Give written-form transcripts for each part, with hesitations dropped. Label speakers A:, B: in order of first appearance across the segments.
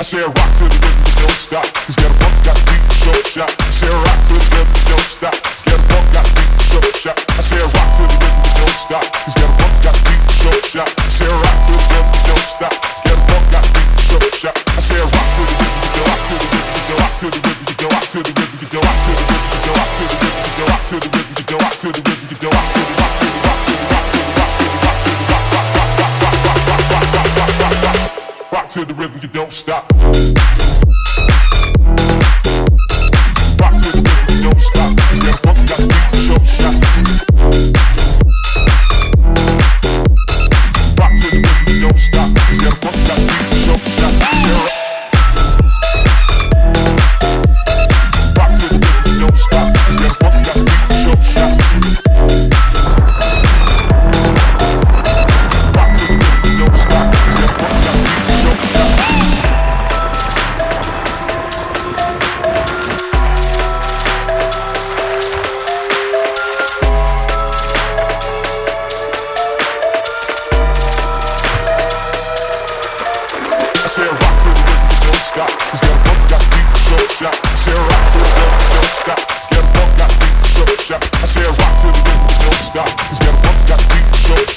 A: say rock to the rhythm, you don't stop. Cause get a funk's got beat, show shot. I say rock to the rhythm, you don't stop. Get a funk got beat, show shot. I say rock to the rhythm, you don't stop. Cause get a funk's got beat, show shot. I say rock to the rhythm, you don't stop. Get a funk got beat, show shot. I say rock to the rhythm, you go rock to the rhythm, you go rock to the rhythm, you go rock to the rhythm, you go rock to the rhythm, you go rock to the rhythm, you go rock to the rhythm, you go rock to the rhythm, you go rock to the rock to the rock to the rock to the rock to the rock to the rock rock to the rhythm, you don't stop. Rock to the rhythm, you don't stop. Cause get a funk got beat, show shot. Rock to the rhythm, you don't stop. Cause get a funk got beat, show shot. Rock to the rhythm, you don't stop. Cause get a funk got beat, show shot. Rock to the rhythm, you don't stop. Cause get a funk got beat, show shot.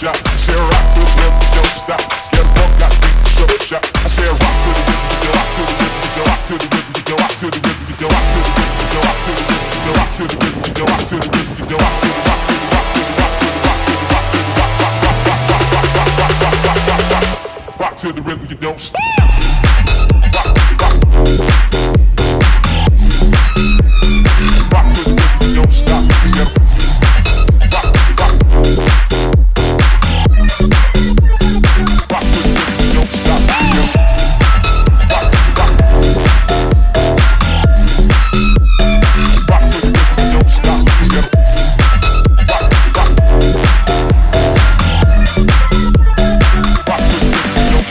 A: To the rhythm, you don't stop. Rock, rock. Rock to the rhythm, you don't stop. Rock, rock. Rock to the rhythm, you don't stop. Rock, rock. Rock to the rhythm, you don't stop. Rock, rock. Rock to the rhythm, you don't stop.